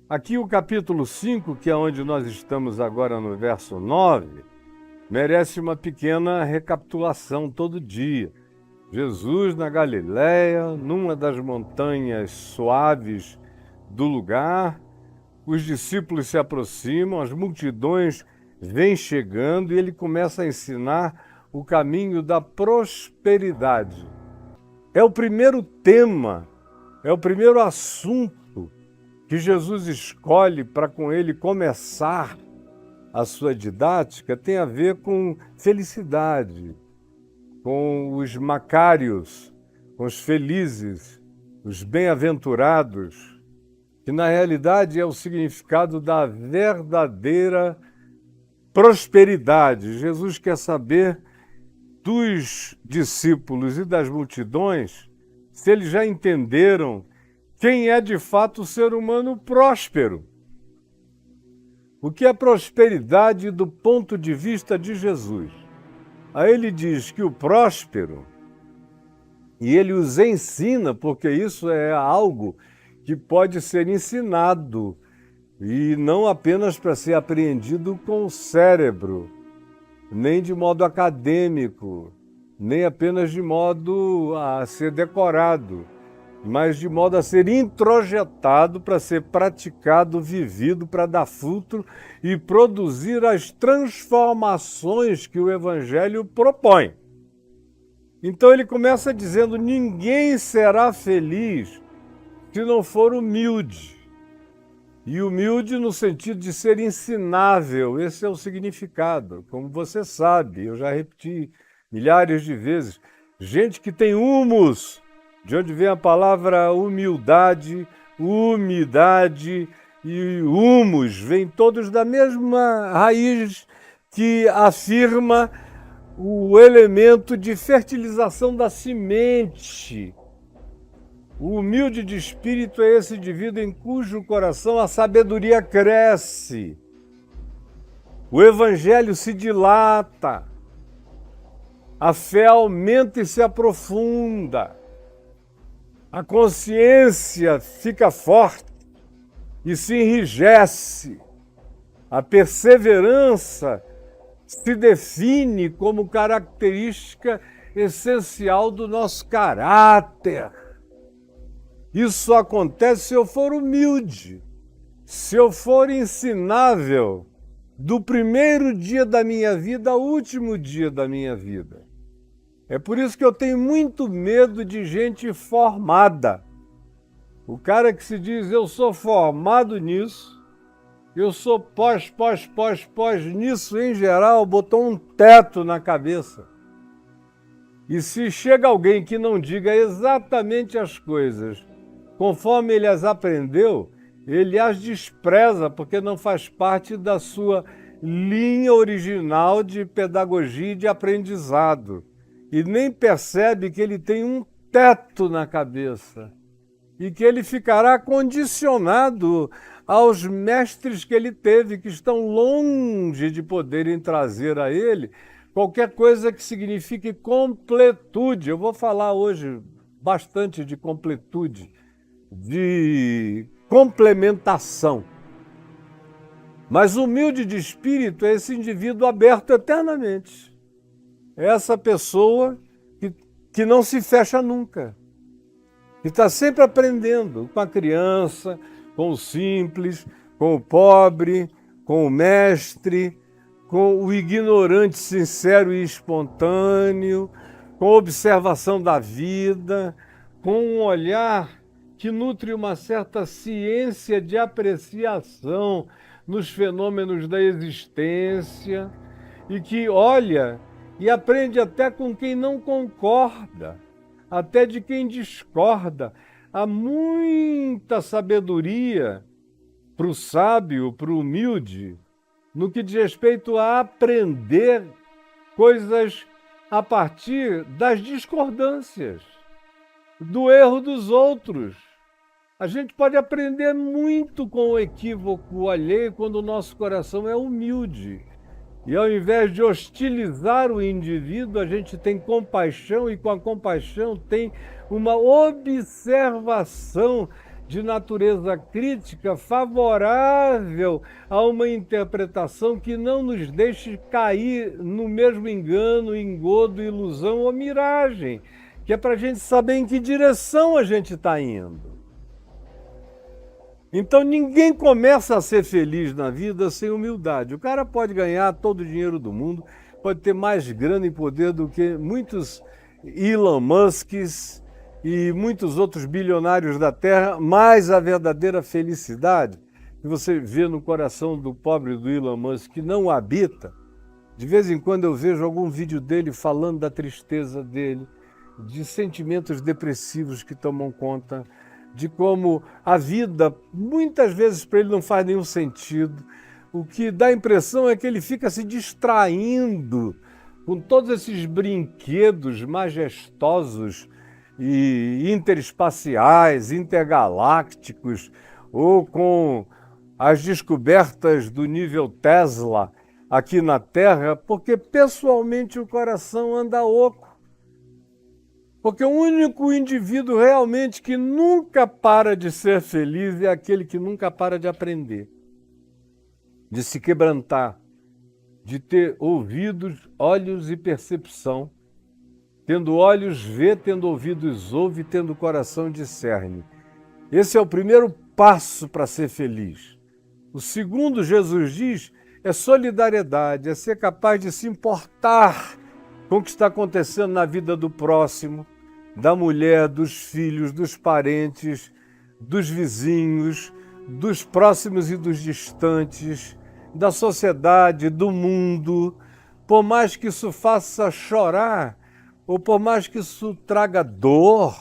Aqui o capítulo 5, que é onde nós estamos agora no verso 9, merece uma pequena recapitulação todo dia. Jesus na Galileia, numa das montanhas suaves do lugar, os discípulos se aproximam, as multidões vêm chegando e ele começa a ensinar o caminho da prosperidade. É o primeiro tema, é o primeiro assunto que Jesus escolhe para com ele começar a sua didática, tem a ver com felicidade, com os macários, com os felizes, os bem-aventurados, que na realidade é o significado da verdadeira prosperidade. Jesus quer saber dos discípulos e das multidões se eles já entenderam quem é de fato o ser humano próspero. O que é prosperidade do ponto de vista de Jesus? Aí ele diz que o próspero, e ele os ensina, porque isso é algo que pode ser ensinado, e não apenas para ser apreendido com o cérebro, nem de modo acadêmico, nem apenas de modo a ser decorado, mas de modo a ser introjetado para ser praticado, vivido, para dar fruto e produzir as transformações que o Evangelho propõe. Então ele começa dizendo: ninguém será feliz se não for humilde. E humilde no sentido de ser ensinável, esse é o significado. Como você sabe, eu já repeti milhares de vezes, gente que tem humus, de onde vem a palavra humildade, umidade e humus, vêm todos da mesma raiz que afirma o elemento de fertilização da semente. O humilde de espírito é esse indivíduo em cujo coração a sabedoria cresce, o evangelho se dilata, a fé aumenta e se aprofunda, a consciência fica forte e se enrijece, a perseverança se define como característica essencial do nosso caráter. Isso acontece se eu for humilde, se eu for ensinável, do primeiro dia da minha vida ao último dia da minha vida. É por isso que eu tenho muito medo de gente formada. O cara que se diz, eu sou formado nisso, eu sou pós nisso em geral, botou um teto na cabeça. E se chega alguém que não diga exatamente as coisas conforme ele as aprendeu, ele as despreza porque não faz parte da sua linha original de pedagogia e de aprendizado. E nem percebe que ele tem um teto na cabeça e que ele ficará condicionado aos mestres que ele teve, que estão longe de poderem trazer a ele qualquer coisa que signifique completude. Eu vou falar hoje bastante de completude, de complementação. Mas humilde de espírito é esse indivíduo aberto eternamente. É essa pessoa que não se fecha nunca, que está sempre aprendendo com a criança, com o simples, com o pobre, com o mestre, com o ignorante sincero e espontâneo, com a observação da vida, com um olhar que nutre uma certa ciência de apreciação nos fenômenos da existência e que olha e aprende até com quem não concorda, até de quem discorda. Há muita sabedoria para o sábio, para o humilde, no que diz respeito a aprender coisas a partir das discordâncias, do erro dos outros. A gente pode aprender muito com o equívoco alheio quando o nosso coração é humilde. E ao invés de hostilizar o indivíduo, a gente tem compaixão e com a compaixão tem uma observação de natureza crítica favorável a uma interpretação que não nos deixe cair no mesmo engano, engodo, ilusão ou miragem, que é para a gente saber em que direção a gente está indo. Então ninguém começa a ser feliz na vida sem humildade. O cara pode ganhar todo o dinheiro do mundo, pode ter mais grana e poder do que muitos Elon Musks e muitos outros bilionários da Terra, mas a verdadeira felicidade que você vê no coração do pobre do Elon Musk, que não o habita. De vez em quando eu vejo algum vídeo dele falando da tristeza dele, de sentimentos depressivos que tomam conta, de como a vida, muitas vezes para ele não faz nenhum sentido. O que dá a impressão é que ele fica se distraindo com todos esses brinquedos majestosos e interespaciais, intergalácticos, ou com as descobertas do nível Tesla aqui na Terra, porque pessoalmente o coração anda oco. Porque o único indivíduo realmente que nunca para de ser feliz é aquele que nunca para de aprender, de se quebrantar, de ter ouvidos, olhos e percepção. Tendo olhos, vê, tendo ouvidos, ouve, tendo coração, discerne. Esse é o primeiro passo para ser feliz. O segundo, Jesus diz, é solidariedade, é ser capaz de se importar com o que está acontecendo na vida do próximo, da mulher, dos filhos, dos parentes, dos vizinhos, dos próximos e dos distantes, da sociedade, do mundo. Por mais que isso faça chorar, ou por mais que isso traga dor,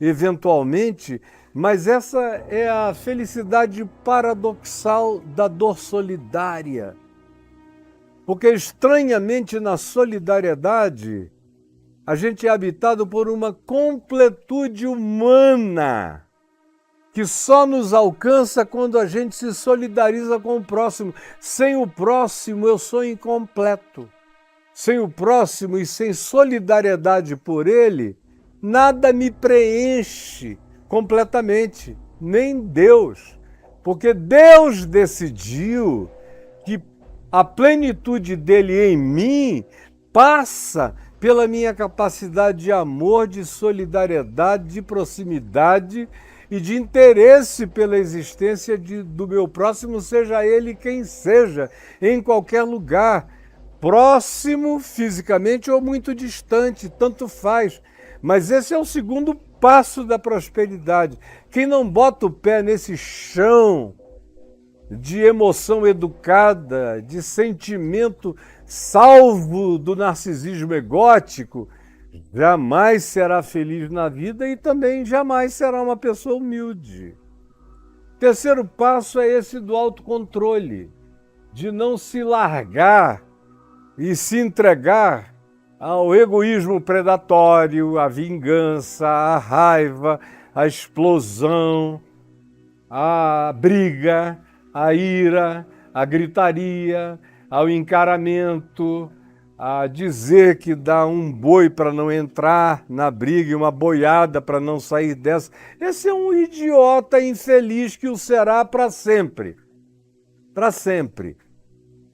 eventualmente, mas essa é a felicidade paradoxal da dor solidária. Porque estranhamente na solidariedade, a gente é habitado por uma completude humana que só nos alcança quando a gente se solidariza com o próximo. Sem o próximo eu sou incompleto. Sem o próximo e sem solidariedade por ele, nada me preenche completamente, nem Deus. Porque Deus decidiu que a plenitude dele em mim passa pela minha capacidade de amor, de solidariedade, de proximidade e de interesse pela existência do meu próximo, seja ele quem seja, em qualquer lugar, próximo fisicamente ou muito distante, tanto faz. Mas esse é o segundo passo da prosperidade. Quem não bota o pé nesse chão de emoção educada, de sentimento salvo do narcisismo egótico, jamais será feliz na vida e também jamais será uma pessoa humilde. Terceiro passo é esse do autocontrole, de não se largar e se entregar ao egoísmo predatório, à vingança, à raiva, à explosão, à briga, à ira, à gritaria, ao encaramento, a dizer que dá um boi para não entrar na briga e uma boiada para não sair dessa. Esse é um idiota infeliz que o será para sempre. Para sempre.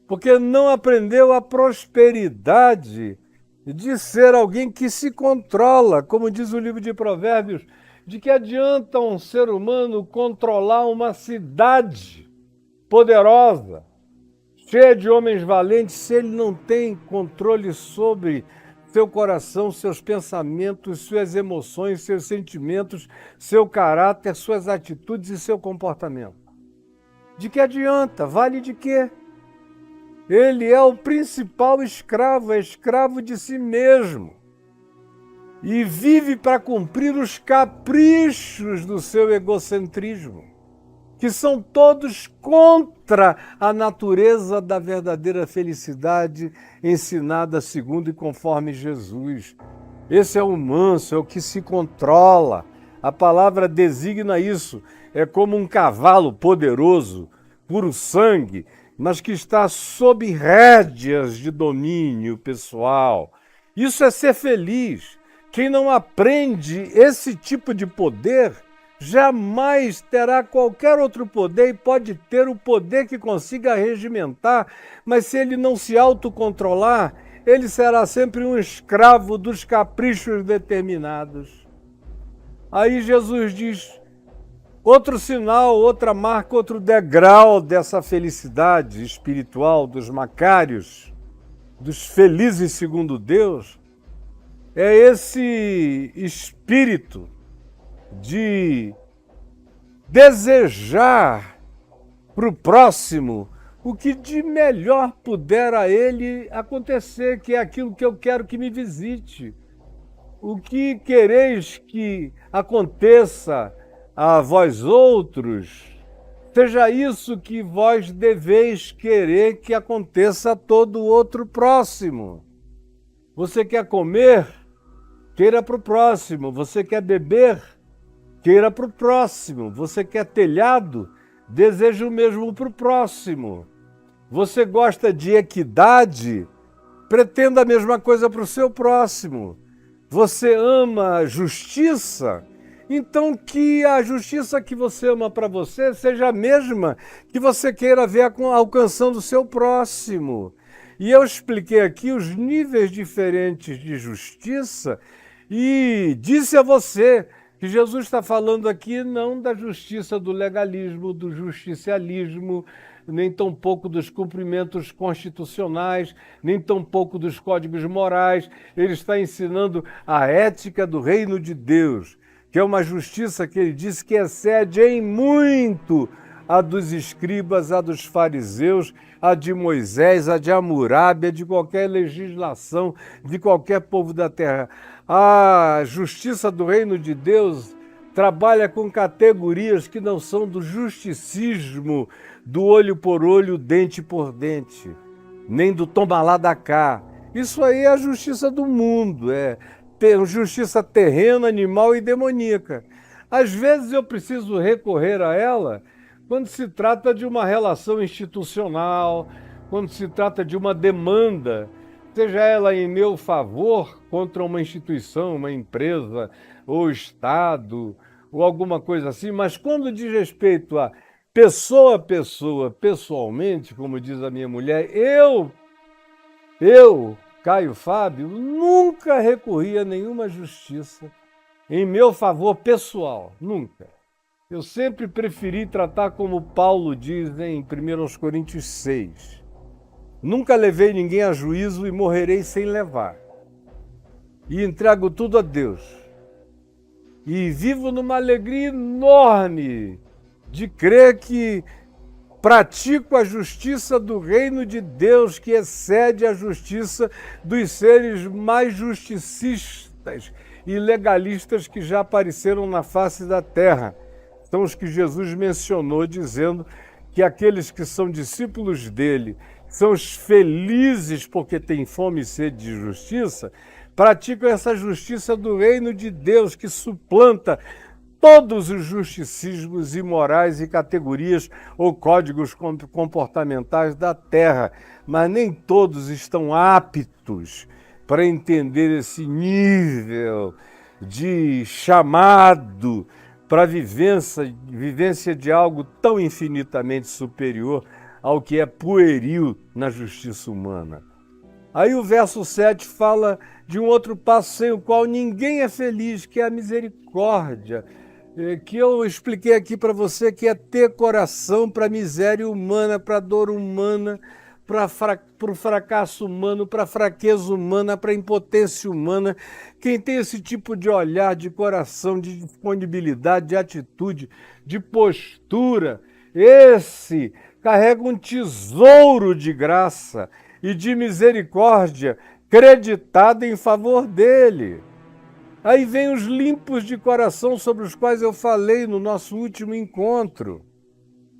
Porque não aprendeu a prosperidade de ser alguém que se controla, como diz o livro de Provérbios, de que adianta um ser humano controlar uma cidade poderosa, cheia de homens valentes, se ele não tem controle sobre seu coração, seus pensamentos, suas emoções, seus sentimentos, seu caráter, suas atitudes e seu comportamento. De que adianta? Vale de quê? Ele é o principal escravo, é escravo de si mesmo. E vive para cumprir os caprichos do seu egocentrismo, que são todos contra a natureza da verdadeira felicidade ensinada segundo e conforme Jesus. Esse é o manso, é o que se controla. A palavra designa isso. É como um cavalo poderoso, puro sangue, mas que está sob rédeas de domínio pessoal. Isso é ser feliz. Quem não aprende esse tipo de poder jamais terá qualquer outro poder e pode ter o poder que consiga regimentar, mas se ele não se autocontrolar, ele será sempre um escravo dos caprichos determinados. Aí Jesus diz, outro sinal, outra marca, outro degrau dessa felicidade espiritual dos macários, dos felizes segundo Deus, é esse espírito de desejar para o próximo o que de melhor puder a ele acontecer, que é aquilo que eu quero que me visite. O que quereis que aconteça a vós outros, seja isso que vós deveis querer que aconteça a todo outro próximo. Você quer comer? Queira para o próximo. Você quer beber? Queira para o próximo. Você quer telhado? Deseja o mesmo para o próximo. Você gosta de equidade? Pretenda a mesma coisa para o seu próximo. Você ama justiça? Então que a justiça que você ama para você seja a mesma que você queira ver alcançando o seu próximo. E eu expliquei aqui os níveis diferentes de justiça e disse a você que Jesus está falando aqui não da justiça do legalismo, do justicialismo, nem tampouco dos cumprimentos constitucionais, nem tampouco dos códigos morais. Ele está ensinando a ética do reino de Deus, que é uma justiça que ele disse que excede em muito a dos escribas, a dos fariseus, a de Moisés, a de Hammurabi, a de qualquer legislação, de qualquer povo da terra. A justiça do reino de Deus trabalha com categorias que não são do justicismo, do olho por olho, dente por dente, nem do toma lá da cá. Isso aí é a justiça do mundo, é justiça terrena, animal e demoníaca. Às vezes eu preciso recorrer a ela quando se trata de uma relação institucional, quando se trata de uma demanda, seja ela em meu favor contra uma instituição, uma empresa, ou Estado, ou alguma coisa assim, mas quando diz respeito a pessoa a pessoa, pessoalmente, como diz a minha mulher, eu, Caio Fábio, nunca recorri a nenhuma justiça em meu favor pessoal, nunca. Eu sempre preferi tratar como Paulo diz em 1 Coríntios 6. Nunca levei ninguém a juízo e morrerei sem levar. E entrego tudo a Deus. E vivo numa alegria enorme de crer que pratico a justiça do reino de Deus, que excede a justiça dos seres mais justicistas e legalistas que já apareceram na face da terra. São os que Jesus mencionou, dizendo que aqueles que são discípulos dele, são os felizes porque têm fome e sede de justiça, praticam essa justiça do reino de Deus que suplanta todos os justicismos imorais e categorias ou códigos comportamentais da terra, mas nem todos estão aptos para entender esse nível de chamado para a vivência de algo tão infinitamente superior ao que é pueril na justiça humana. Aí o verso 7 fala de um outro passo sem o qual ninguém é feliz, que é a misericórdia, que eu expliquei aqui para você, que é ter coração para a miséria humana, para a dor humana, para o fracasso humano, para a fraqueza humana, para a impotência humana. Quem tem esse tipo de olhar, de coração, de disponibilidade, de atitude, de postura, esse carrega um tesouro de graça e de misericórdia creditado em favor dele. Aí vem os limpos de coração sobre os quais eu falei no nosso último encontro.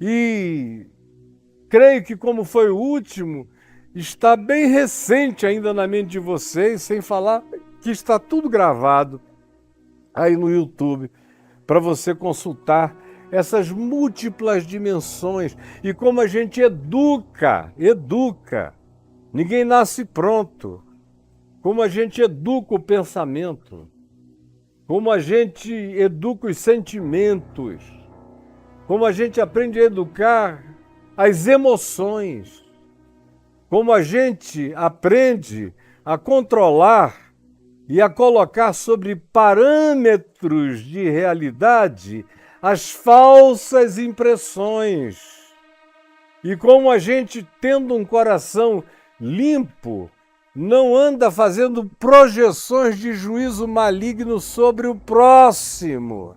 E creio que, como foi o último, está bem recente ainda na mente de vocês, sem falar que está tudo gravado aí no YouTube, para você consultar essas múltiplas dimensões e como a gente educa. Ninguém nasce pronto. Como a gente educa o pensamento. como a gente educa os sentimentos, como a gente aprende a educar as emoções, como a gente aprende a controlar e a colocar sobre parâmetros de realidade as falsas impressões. E como a gente, tendo um coração limpo, não anda fazendo projeções de juízo maligno sobre o próximo,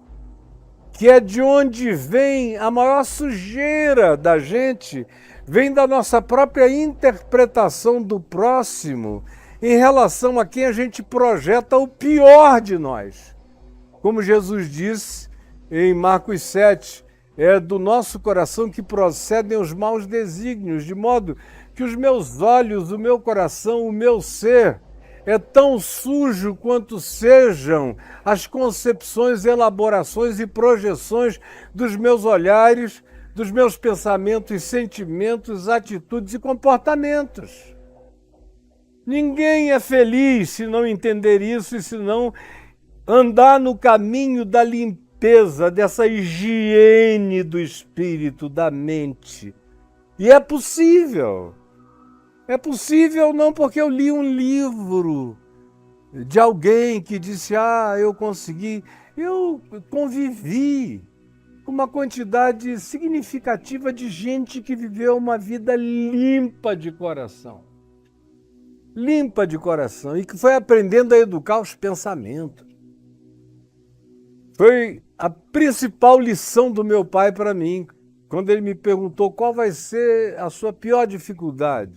que é de onde vem a maior sujeira da gente, vem da nossa própria interpretação do próximo em relação a quem a gente projeta o pior de nós. Como Jesus disse em Marcos 7, é do nosso coração que procedem os maus desígnios, de modo que os meus olhos, o meu coração, o meu ser é tão sujo quanto sejam as concepções, elaborações e projeções dos meus olhares, dos meus pensamentos, sentimentos, atitudes e comportamentos. Ninguém é feliz se não entender isso e se não andar no caminho da limpeza, dessa higiene do espírito, da mente. E é possível. É possível não porque eu li um livro de alguém que disse, eu consegui. Eu convivi com uma quantidade significativa de gente que viveu uma vida limpa de coração. Limpa de coração e que foi aprendendo a educar os pensamentos. Foi a principal lição do meu pai para mim, quando ele me perguntou qual vai ser a sua pior dificuldade.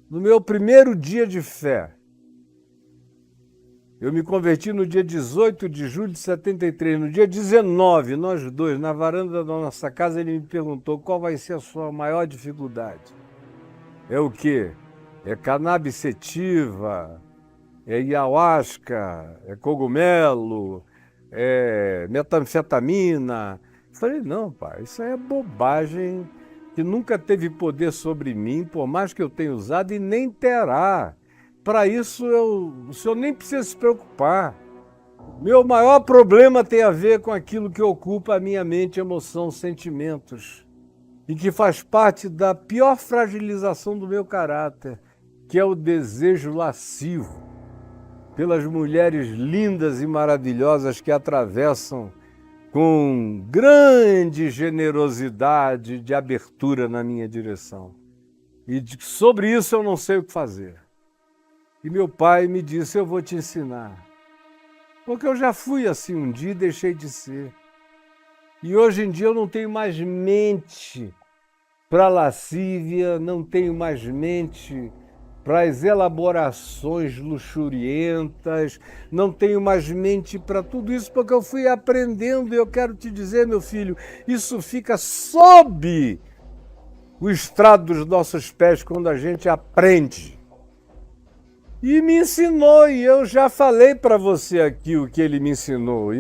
No meu primeiro dia de fé, eu me converti no dia 18 de julho de 73. No dia 19, nós dois, na varanda da nossa casa, ele me perguntou qual vai ser a sua maior dificuldade. É o quê? É cannabis sativa, é ayahuasca, é cogumelo, é metanfetamina. Eu falei, não, pai, isso aí é bobagem que nunca teve poder sobre mim, por mais que eu tenha usado, e nem terá. Para isso, o senhor nem precisa se preocupar. Meu maior problema tem a ver com aquilo que ocupa a minha mente, emoção, sentimentos, e que faz parte da pior fragilização do meu caráter, que é o desejo lascivo pelas mulheres lindas e maravilhosas que atravessam com grande generosidade de abertura na minha direção. E sobre isso eu não sei o que fazer. E meu pai me disse, eu vou te ensinar. Porque eu já fui assim um dia e deixei de ser. E hoje em dia eu não tenho mais mente para lascívia, não tenho mais mente para as elaborações luxurientas, não tenho mais mente para tudo isso, porque eu fui aprendendo, e eu quero te dizer, meu filho, isso fica sob o estrado dos nossos pés quando a gente aprende. E me ensinou, e eu já falei para você aqui o que ele me ensinou.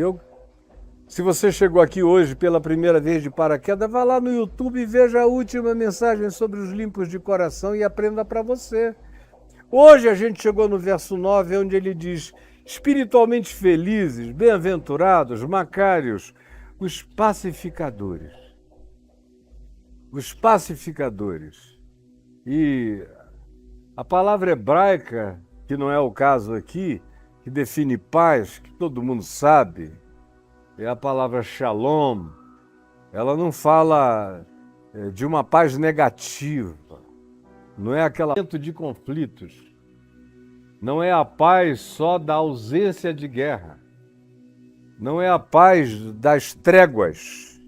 Se você chegou aqui hoje pela primeira vez de paraquedas, vá lá no YouTube e veja a última mensagem sobre os limpos de coração e aprenda para você. Hoje a gente chegou no verso 9, onde ele diz, espiritualmente felizes, bem-aventurados, macários, os pacificadores. Os pacificadores. E a palavra hebraica, que não é o caso aqui, que define paz, que todo mundo sabe, é a palavra shalom. Ela não fala de uma paz negativa. Não é aquele momento de conflitos. Não é a paz só da ausência de guerra. Não é a paz das tréguas.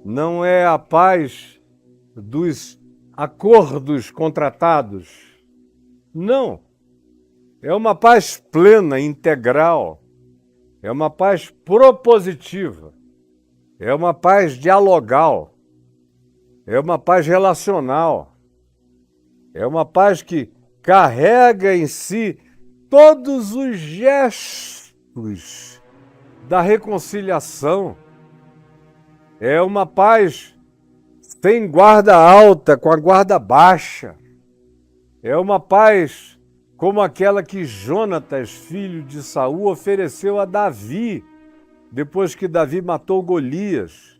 Não é a paz dos acordos contratados. Não. É uma paz plena, integral. É uma paz propositiva. É uma paz dialogal. É uma paz relacional. É uma paz que carrega em si todos os gestos da reconciliação. É uma paz sem guarda alta, com a guarda baixa. É uma paz como aquela que Jonatas, filho de Saul, ofereceu a Davi, depois que Davi matou Golias.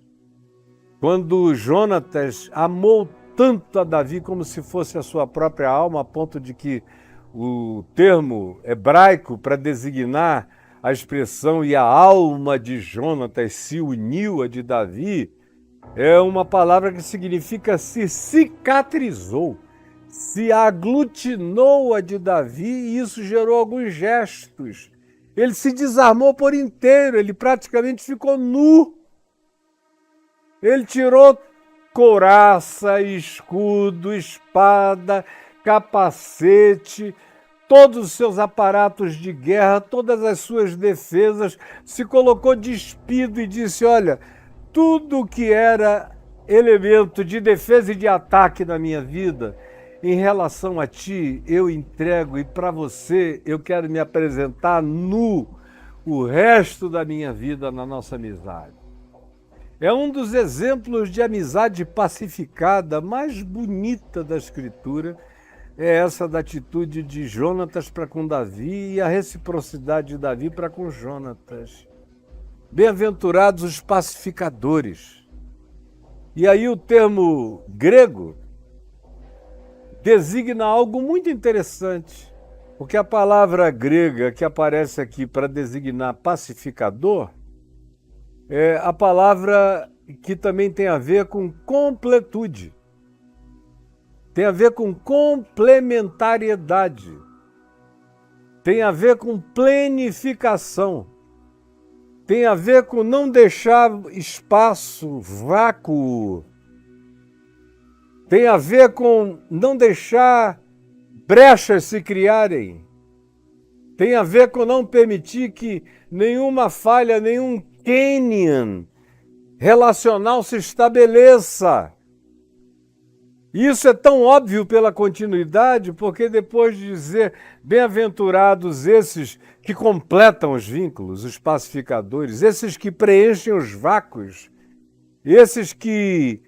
Quando Jonatas amou tanto a Davi como se fosse a sua própria alma, a ponto de que o termo hebraico para designar a expressão "e a alma de Jonatas se uniu à de Davi", é uma palavra que significa se cicatrizou, se aglutinou a de Davi, e isso gerou alguns gestos. Ele se desarmou por inteiro, ele praticamente ficou nu. Ele tirou couraça, escudo, espada, capacete, todos os seus aparatos de guerra, todas as suas defesas, se colocou despido e disse: olha, tudo que era elemento de defesa e de ataque na minha vida, em relação a ti, eu entrego, e para você eu quero me apresentar nu o resto da minha vida na nossa amizade. É um dos exemplos de amizade pacificada mais bonita da Escritura, é essa da atitude de Jonatas para com Davi e a reciprocidade de Davi para com Jonatas. Bem-aventurados os pacificadores. E aí o termo grego designa algo muito interessante, porque a palavra grega que aparece aqui para designar pacificador é a palavra que também tem a ver com completude, tem a ver com complementariedade, tem a ver com plenificação, tem a ver com não deixar espaço, vácuo, tem a ver com não deixar brechas se criarem, tem a ver com não permitir que nenhuma falha, nenhum cânion relacional se estabeleça. Isso é tão óbvio pela continuidade, porque depois de dizer bem-aventurados esses que completam os vínculos, os pacificadores, esses que preenchem os vácuos, esses que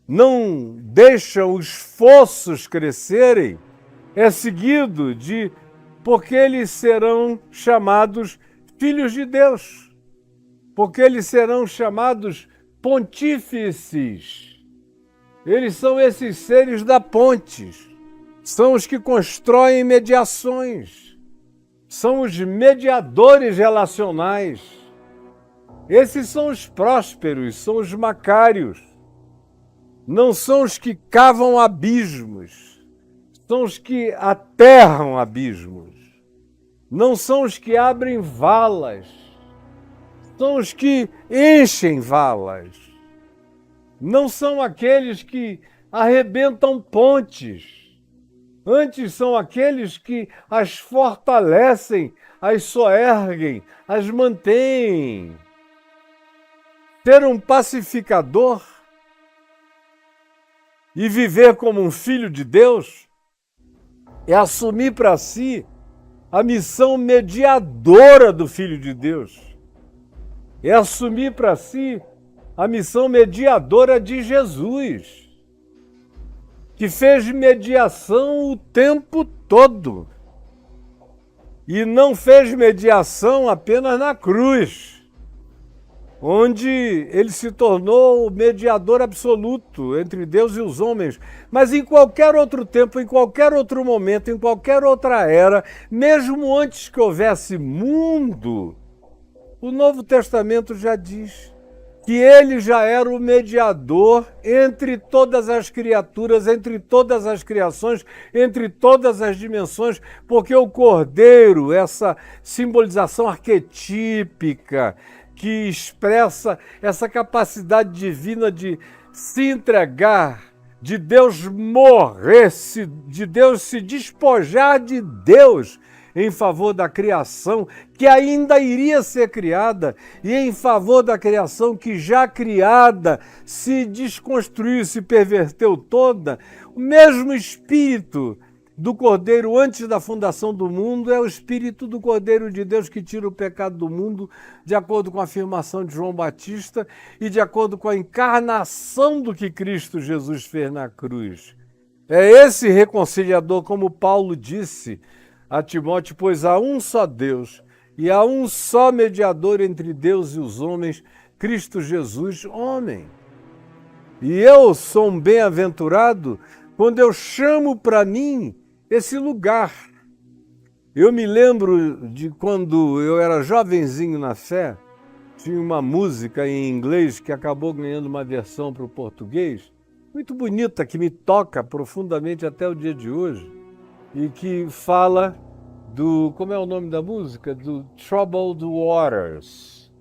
não deixam os fossos crescerem, é seguido de porque eles serão chamados filhos de Deus, porque eles serão chamados pontífices. Eles são esses seres da pontes, são os que constroem mediações, são os mediadores relacionais. Esses são os prósperos, são os macários. Não são os que cavam abismos, são os que aterram abismos. Não são os que abrem valas, são os que enchem valas. Não são aqueles que arrebentam pontes, antes são aqueles que as fortalecem, as soerguem, as mantêm. Ser um pacificador e viver como um filho de Deus é assumir para si a missão mediadora do Filho de Deus. É assumir para si a missão mediadora de Jesus, que fez mediação o tempo todo. E não fez mediação apenas na cruz, onde ele se tornou o mediador absoluto entre Deus e os homens. Mas em qualquer outro tempo, em qualquer outro momento, em qualquer outra era, mesmo antes que houvesse mundo, o Novo Testamento já diz que ele já era o mediador entre todas as criaturas, entre todas as criações, entre todas as dimensões, porque o Cordeiro, essa simbolização arquetípica, que expressa essa capacidade divina de se entregar, de Deus morrer, de Deus se despojar de Deus em favor da criação que ainda iria ser criada e em favor da criação que já criada se desconstruiu, se perverteu toda. O mesmo Espírito do Cordeiro antes da fundação do mundo é o Espírito do Cordeiro de Deus que tira o pecado do mundo, de acordo com a afirmação de João Batista e de acordo com a encarnação do que Cristo Jesus fez na cruz. É esse reconciliador, como Paulo disse a Timóteo, pois há um só Deus e há um só mediador entre Deus e os homens, Cristo Jesus, homem. E eu sou um bem-aventurado quando eu chamo para mim esse lugar. Eu me lembro de quando eu era jovenzinho na fé, tinha uma música em inglês que acabou ganhando uma versão para o português, muito bonita, que me toca profundamente até o dia de hoje, e que fala do, como é o nome da música? Do Troubled Waters,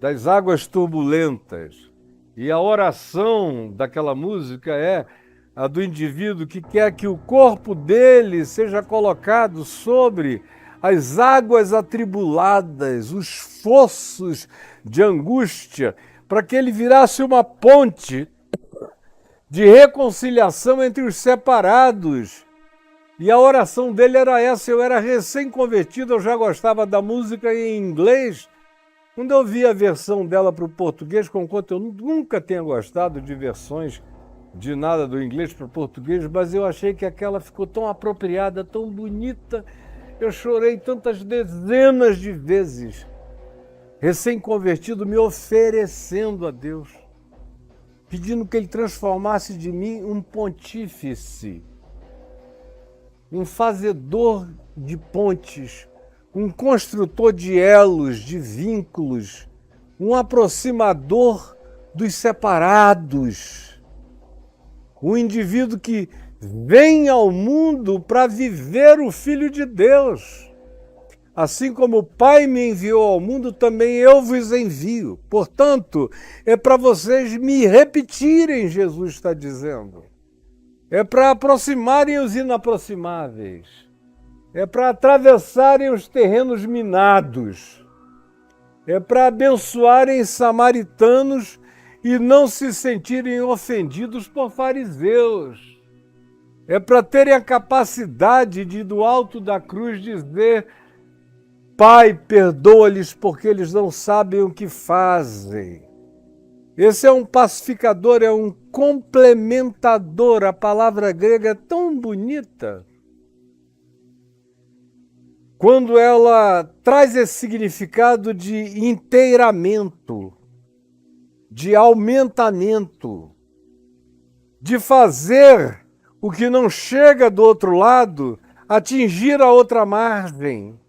das águas turbulentas. E a oração daquela música é a do indivíduo que quer que o corpo dele seja colocado sobre as águas atribuladas, os fossos de angústia, para que ele virasse uma ponte de reconciliação entre os separados. E a oração dele era essa. Eu era recém-convertido, eu já gostava da música em inglês. Quando eu vi a versão dela para o português, conquanto eu nunca tenha gostado de versões de nada do inglês para o português, mas eu achei que aquela ficou tão apropriada, tão bonita. Eu chorei tantas dezenas de vezes, recém-convertido, me oferecendo a Deus, pedindo que Ele transformasse de mim um pontífice, um fazedor de pontes, um construtor de elos, de vínculos, um aproximador dos separados, um indivíduo que vem ao mundo para viver o Filho de Deus. Assim como o Pai me enviou ao mundo, também eu vos envio. Portanto, é para vocês me repetirem, Jesus está dizendo. É para aproximarem os inaproximáveis. É para atravessarem os terrenos minados. É para abençoarem samaritanos e não se sentirem ofendidos por fariseus. É para terem a capacidade de, do alto da cruz, dizer: Pai, perdoa-lhes porque eles não sabem o que fazem. Esse é um pacificador, é um complementador. A palavra grega é tão bonita. Quando ela traz esse significado de inteiramento, de aumentamento, de fazer o que não chega do outro lado atingir a outra margem.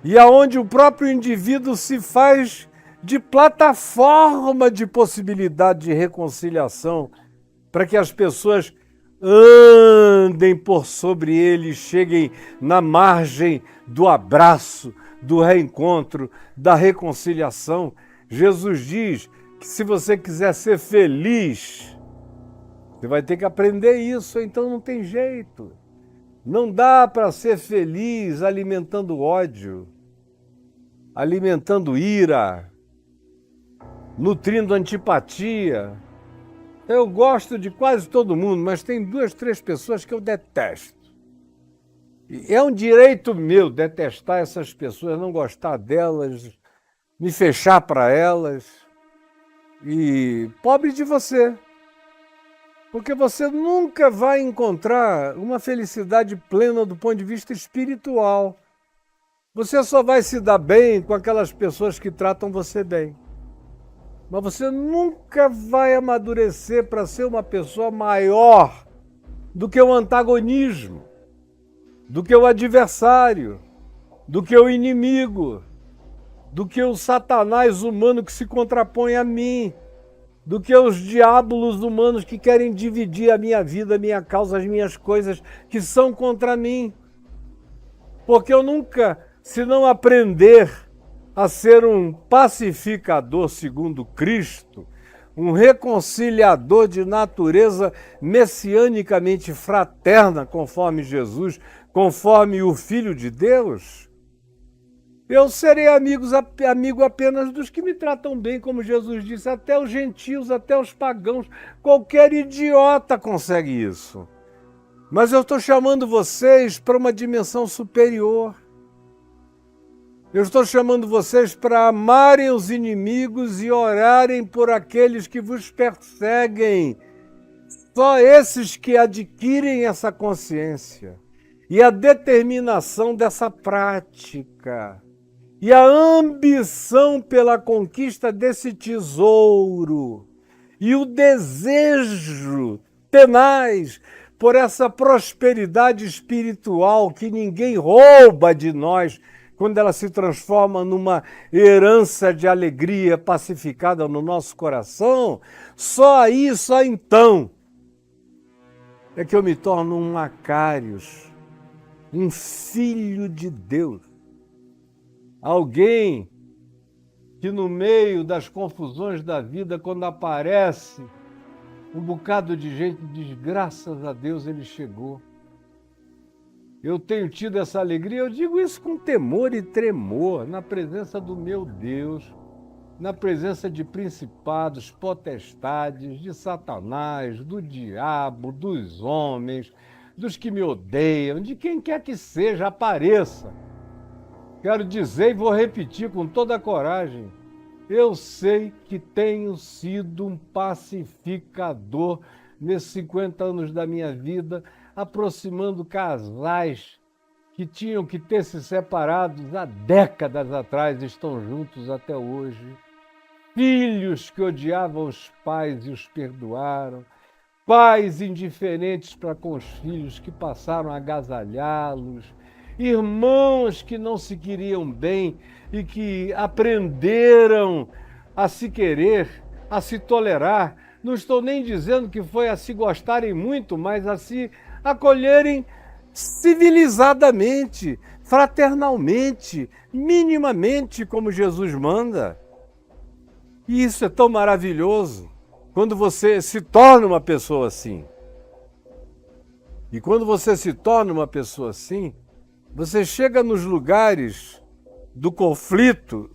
E aonde o próprio indivíduo se faz de plataforma de possibilidade de reconciliação, para que as pessoas andem por sobre ele, cheguem na margem do abraço, do reencontro, da reconciliação. Jesus diz que se você quiser ser feliz, você vai ter que aprender isso, então não tem jeito. Não dá para ser feliz alimentando ódio, alimentando ira, nutrindo antipatia. Eu gosto de quase todo mundo, mas tem 2, 3 pessoas que eu detesto. E é um direito meu detestar essas pessoas, não gostar delas, me fechar para elas. E pobre de você, porque você nunca vai encontrar uma felicidade plena do ponto de vista espiritual. Você só vai se dar bem com aquelas pessoas que tratam você bem. Mas você nunca vai amadurecer para ser uma pessoa maior do que o antagonismo, do que o adversário, do que o inimigo, do que o Satanás humano que se contrapõe a mim, do que os diabolos humanos que querem dividir a minha vida, a minha causa, as minhas coisas, que são contra mim. Porque eu nunca, se não aprender a ser um pacificador segundo Cristo, um reconciliador de natureza messianicamente fraterna, conforme Jesus, conforme o Filho de Deus, eu serei amigo apenas dos que me tratam bem, como Jesus disse, até os gentios, até os pagãos. Qualquer idiota consegue isso. Mas eu estou chamando vocês para uma dimensão superior. Eu estou chamando vocês para amarem os inimigos e orarem por aqueles que vos perseguem. Só esses que adquirem essa consciência e a determinação dessa prática e a ambição pela conquista desse tesouro e o desejo tenaz por essa prosperidade espiritual que ninguém rouba de nós quando ela se transforma numa herança de alegria pacificada no nosso coração, só aí, só então, é que eu me torno um Macários, um filho de Deus. Alguém que no meio das confusões da vida, quando aparece um bocado de gente, diz, graças a Deus ele chegou. Eu tenho tido essa alegria, eu digo isso com temor e tremor, na presença do meu Deus, na presença de principados, potestades, de Satanás, do diabo, dos homens, dos que me odeiam, de quem quer que seja, apareça. Quero dizer e vou repetir com toda a coragem, eu sei que tenho sido um pacificador nesses 50 anos da minha vida, aproximando casais que tinham que ter se separados há décadas atrás, estão juntos até hoje. Filhos que odiavam os pais e os perdoaram. Pais indiferentes para com os filhos que passaram a agasalhá-los. Irmãos que não se queriam bem e que aprenderam a se querer, a se tolerar. Não estou nem dizendo que foi a se gostarem muito, mas a se acolherem civilizadamente, fraternalmente, minimamente, como Jesus manda. E isso é tão maravilhoso quando você se torna uma pessoa assim. E quando você se torna uma pessoa assim, você chega nos lugares do conflito,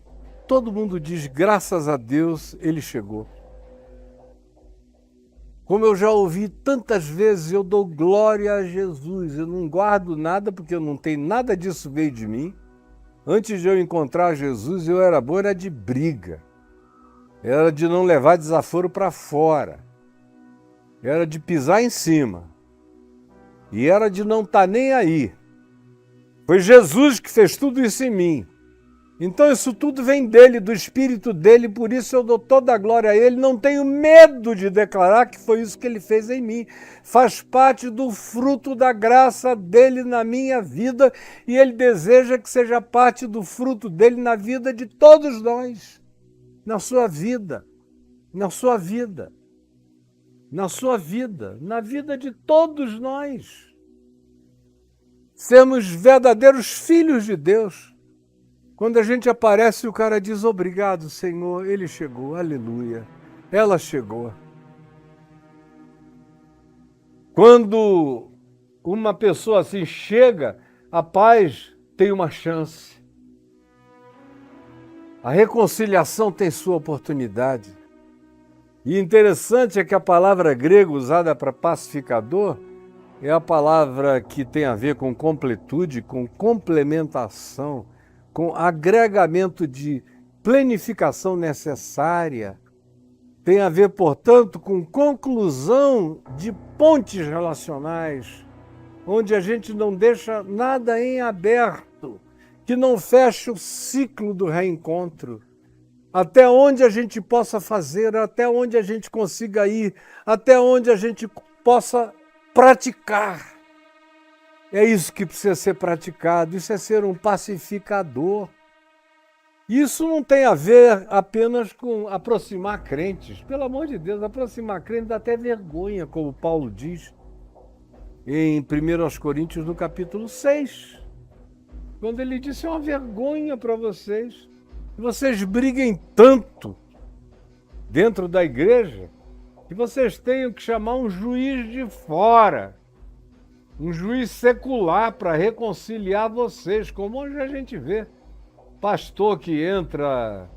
todo mundo diz, graças a Deus, ele chegou. Como eu já ouvi tantas vezes, eu dou glória a Jesus, eu não guardo nada porque eu não tenho nada disso veio de mim. Antes de eu encontrar Jesus, eu era bom, era de briga, era de não levar desaforo para fora, era de pisar em cima e era de não estar nem aí. Foi Jesus que fez tudo isso em mim. Então isso tudo vem dele, do Espírito dele, por isso eu dou toda a glória a ele, não tenho medo de declarar que foi isso que ele fez em mim. Faz parte do fruto da graça dele na minha vida e ele deseja que seja parte do fruto dele na vida de todos nós, na sua vida, na sua vida, na sua vida, na vida de todos nós. Sermos verdadeiros filhos de Deus. Quando a gente aparece, o cara diz, obrigado, Senhor, ele chegou, aleluia, ela chegou. Quando uma pessoa assim chega, a paz tem uma chance. A reconciliação tem sua oportunidade. E interessante é que a palavra grega usada para pacificador é a palavra que tem a ver com completude, com complementação, com agregamento de planificação necessária. Tem a ver, portanto, com conclusão de pontes relacionais, onde a gente não deixa nada em aberto, que não fecha o ciclo do reencontro. Até onde a gente possa fazer, até onde a gente consiga ir, até onde a gente possa praticar. É isso que precisa ser praticado, isso é ser um pacificador. Isso não tem a ver apenas com aproximar crentes. Pelo amor de Deus, aproximar crentes dá até vergonha, como Paulo diz em 1 Coríntios, no capítulo 6. Quando ele disse, é uma vergonha para vocês. Vocês briguem tanto dentro da igreja que vocês tenham que chamar um juiz de fora, um juiz secular para reconciliar vocês, como hoje a gente vê. Pastor que entra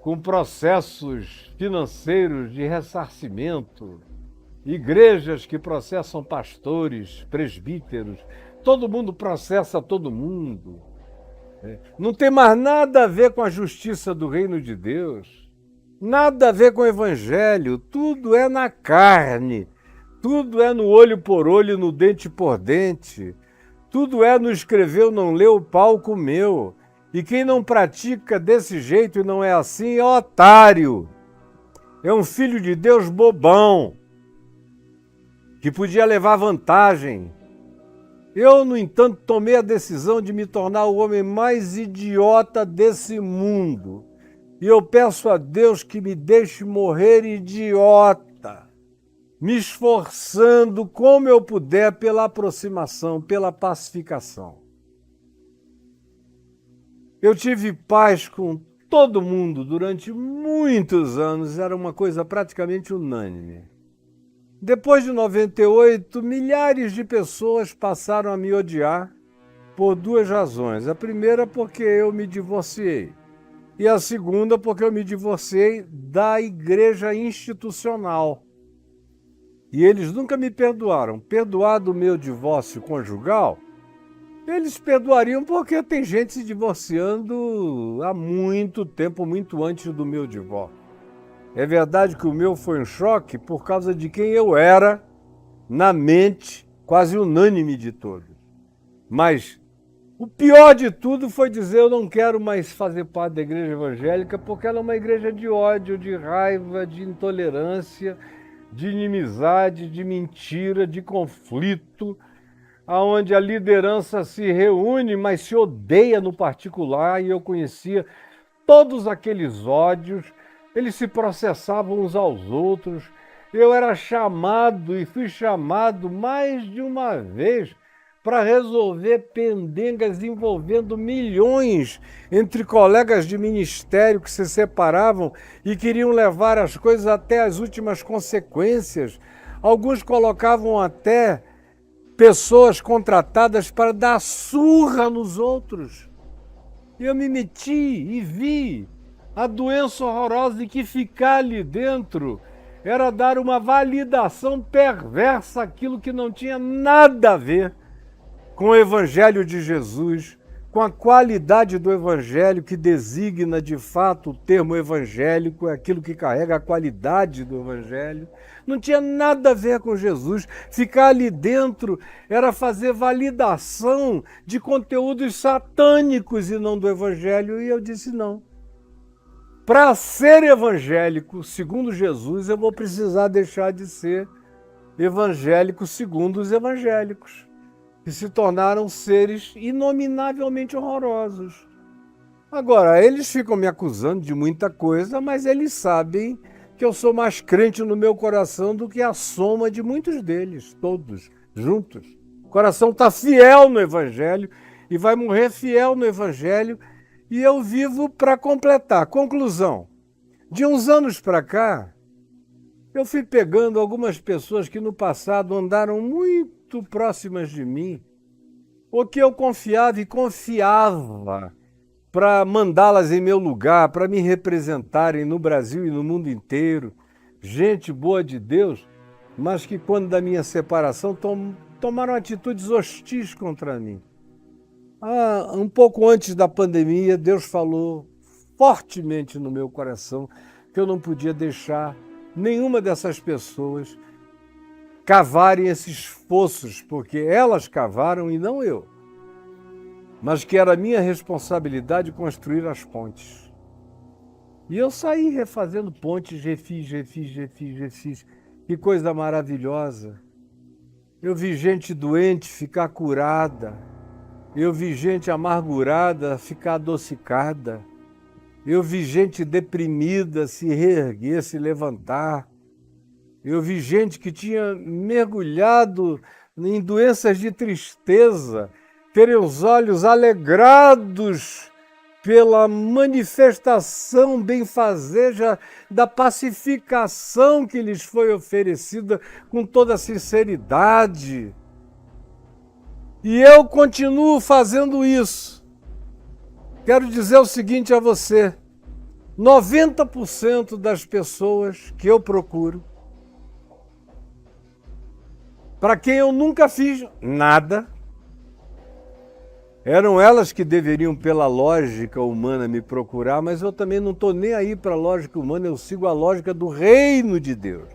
com processos financeiros de ressarcimento, igrejas que processam pastores, presbíteros, todo mundo processa todo mundo. Não tem mais nada a ver com a justiça do reino de Deus, nada a ver com o evangelho, tudo é na carne, tudo é no olho por olho, no dente por dente, tudo é no escreveu, não leu, o pau comeu. E quem não pratica desse jeito e não é assim é otário, é um filho de Deus bobão, que podia levar vantagem. Eu, no entanto, tomei a decisão de me tornar o homem mais idiota desse mundo. E eu peço a Deus que me deixe morrer idiota, me esforçando como eu puder pela aproximação, pela pacificação. Eu tive paz com todo mundo durante muitos anos, era uma coisa praticamente unânime. Depois de 98, milhares de pessoas passaram a me odiar por duas razões. A primeira, porque eu me divorciei. E a segunda, porque eu me divorciei da igreja institucional. E eles nunca me perdoaram. Perdoado o meu divórcio conjugal, eles perdoariam porque tem gente se divorciando há muito tempo, muito antes do meu divórcio. É verdade que o meu foi um choque por causa de quem eu era, na mente quase unânime de todos. Mas o pior de tudo foi dizer: eu não quero mais fazer parte da igreja evangélica porque ela é uma igreja de ódio, de raiva, de intolerância, de inimizade, de mentira, de conflito, onde a liderança se reúne, mas se odeia no particular, e eu conhecia todos aqueles ódios. Eles se processavam uns aos outros. Eu era chamado e fui chamado mais de uma vez para resolver pendengas envolvendo milhões entre colegas de ministério que se separavam e queriam levar as coisas até as últimas consequências. Alguns colocavam até pessoas contratadas para dar surra nos outros. Eu me meti e vi a doença horrorosa de que ficar ali dentro era dar uma validação perversa àquilo que não tinha nada a ver com o Evangelho de Jesus, com a qualidade do Evangelho, que designa de fato o termo evangélico, é aquilo que carrega a qualidade do Evangelho. Não tinha nada a ver com Jesus. Ficar ali dentro era fazer validação de conteúdos satânicos e não do Evangelho, e eu disse não. Para ser evangélico, segundo Jesus, eu vou precisar deixar de ser evangélico segundo os evangélicos, que se tornaram seres inominavelmente horrorosos. Agora, eles ficam me acusando de muita coisa, mas eles sabem que eu sou mais crente no meu coração do que a soma de muitos deles, todos juntos. O coração está fiel no Evangelho e vai morrer fiel no Evangelho. E eu vivo para completar. Conclusão: de uns anos para cá, eu fui pegando algumas pessoas que no passado andaram muito próximas de mim, ou que eu confiava e confiava para mandá-las em meu lugar, para me representarem no Brasil e no mundo inteiro. Gente boa de Deus, mas que quando da minha separação tomaram atitudes hostis contra mim. Um pouco antes da pandemia, Deus falou fortemente no meu coração que eu não podia deixar nenhuma dessas pessoas cavarem esses fossos, porque elas cavaram e não eu, mas que era minha responsabilidade construir as pontes. E eu saí refazendo pontes, refiz. Que coisa maravilhosa! Eu vi gente doente ficar curada. Eu vi gente amargurada ficar adocicada. Eu vi gente deprimida se reerguer, se levantar. Eu vi gente que tinha mergulhado em doenças de tristeza, terem os olhos alegrados pela manifestação benfazeja da pacificação que lhes foi oferecida com toda sinceridade. E eu continuo fazendo isso. Quero dizer o seguinte a você: 90% das pessoas que eu procuro, para quem eu nunca fiz nada, eram elas que deveriam, pela lógica humana, me procurar, mas eu também não estou nem aí para a lógica humana, eu sigo a lógica do reino de Deus.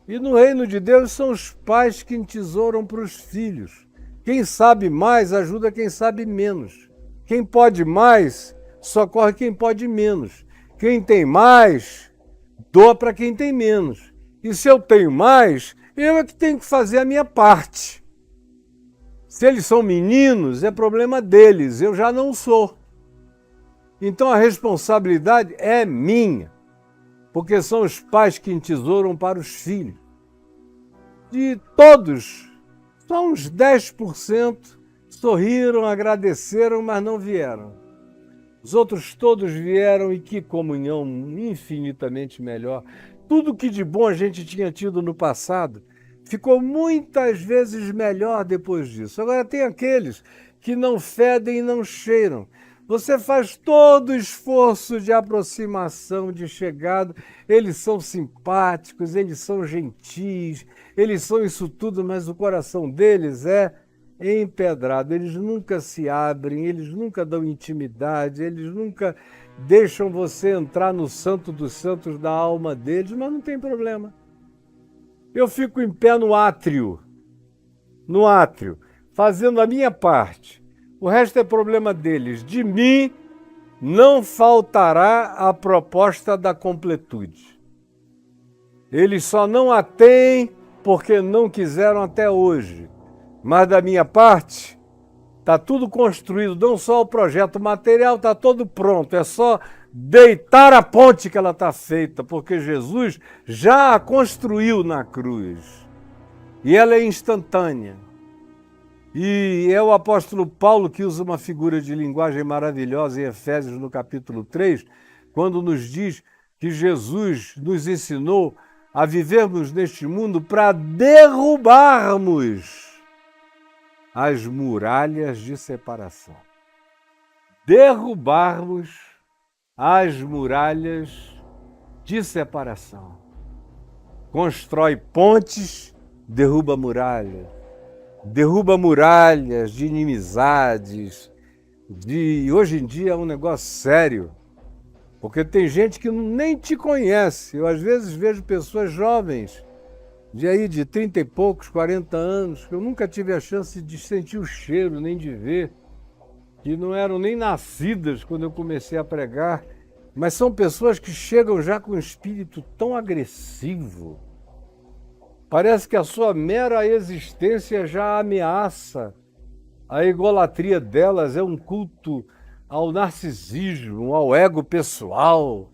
E no reino de Deus são os pais que entesouram para os filhos. Quem sabe mais ajuda quem sabe menos. Quem pode mais socorre quem pode menos. Quem tem mais doa para quem tem menos. E se eu tenho mais, eu é que tenho que fazer a minha parte. Se eles são meninos, é problema deles, eu já não sou. Então a responsabilidade é minha, porque são os pais que entesouram para os filhos. De todos, só uns 10% sorriram, agradeceram, mas não vieram. Os outros todos vieram e que comunhão infinitamente melhor. Tudo que de bom a gente tinha tido no passado ficou muitas vezes melhor depois disso. Agora tem aqueles que não fedem e não cheiram. Você faz todo o esforço de aproximação, de chegada, eles são simpáticos, eles são gentis, eles são isso tudo, mas o coração deles é empedrado. Eles nunca se abrem, eles nunca dão intimidade, eles nunca deixam você entrar no santo dos santos da alma deles, mas não tem problema. Eu fico em pé no átrio, fazendo a minha parte. O resto é problema deles. De mim não faltará a proposta da completude. Eles só não a têm porque não quiseram até hoje. Mas da minha parte, está tudo construído, não só o projeto material, está todo pronto. É só deitar a ponte que ela está feita, porque Jesus já a construiu na cruz. E ela é instantânea. E é o apóstolo Paulo que usa uma figura de linguagem maravilhosa em Efésios, no capítulo 3, quando nos diz que Jesus nos ensinou a vivermos neste mundo para derrubarmos as muralhas de separação. Derrubarmos as muralhas de separação. Constrói pontes, derruba muralhas. Derruba muralhas de inimizades. Hoje em dia é um negócio sério, porque tem gente que nem te conhece. Eu às vezes vejo pessoas jovens, de 30 e poucos, 40 anos, que eu nunca tive a chance de sentir o cheiro, nem de ver, que não eram nem nascidas quando eu comecei a pregar, mas são pessoas que chegam já com um espírito tão agressivo. Parece que a sua mera existência já ameaça. A egolatria delas é um culto ao narcisismo, ao ego pessoal.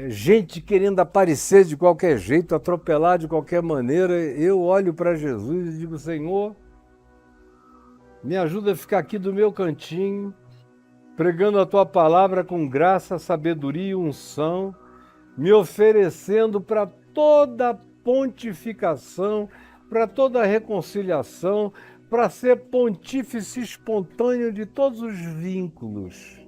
Gente querendo aparecer de qualquer jeito, atropelar de qualquer maneira. Eu olho para Jesus e digo: Senhor, me ajuda a ficar aqui do meu cantinho, pregando a Tua palavra com graça, sabedoria e unção, me oferecendo para toda pontificação, para toda reconciliação, para ser pontífice espontâneo de todos os vínculos.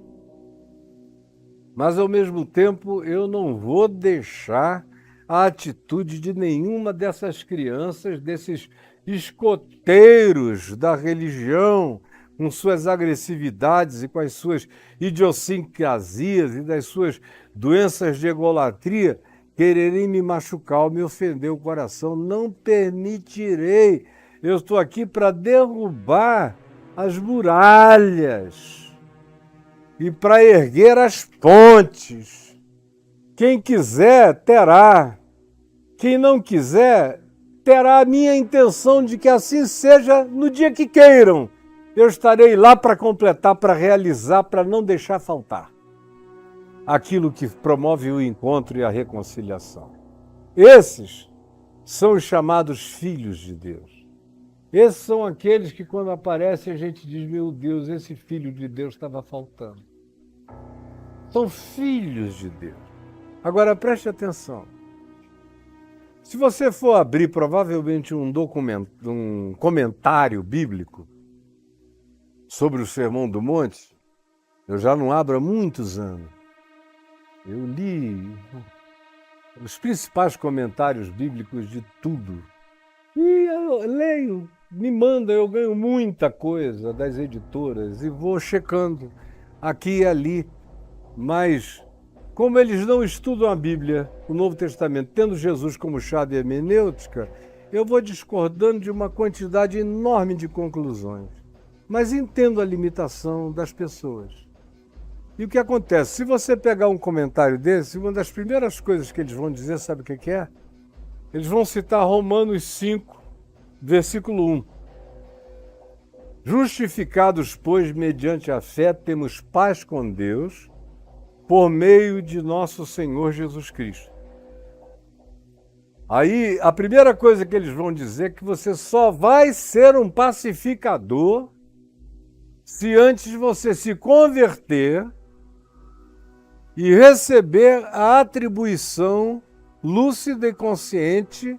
Mas, ao mesmo tempo, eu não vou deixar a atitude de nenhuma dessas crianças, desses escoteiros da religião, com suas agressividades e com as suas idiosincrasias e das suas doenças de egolatria, quererem me machucar ou me ofender o coração. Não permitirei. Eu estou aqui para derrubar as muralhas e para erguer as pontes. Quem quiser, terá. Quem não quiser, terá a minha intenção de que assim seja no dia que queiram. Eu estarei lá para completar, para realizar, para não deixar faltar aquilo que promove o encontro e a reconciliação. Esses são os chamados filhos de Deus. Esses são aqueles que, quando aparecem, a gente diz: meu Deus, esse filho de Deus estava faltando. São filhos de Deus. Agora, preste atenção. Se você for abrir, provavelmente, um comentário bíblico sobre o Sermão do Monte, eu já não abro há muitos anos. Eu li os principais comentários bíblicos de tudo. E eu leio, me manda, eu ganho muita coisa das editoras e vou checando aqui e ali. Mas como eles não estudam a Bíblia, o Novo Testamento, tendo Jesus como chave hermenêutica, eu vou discordando de uma quantidade enorme de conclusões. Mas entendo a limitação das pessoas. E o que acontece? Se você pegar um comentário desse, uma das primeiras coisas que eles vão dizer, sabe o que é? Eles vão citar Romanos 5, versículo 1. Justificados, pois, mediante a fé, temos paz com Deus, por meio de nosso Senhor Jesus Cristo. Aí, a primeira coisa que eles vão dizer é que você só vai ser um pacificador se antes você se converter e receber a atribuição lúcida e consciente,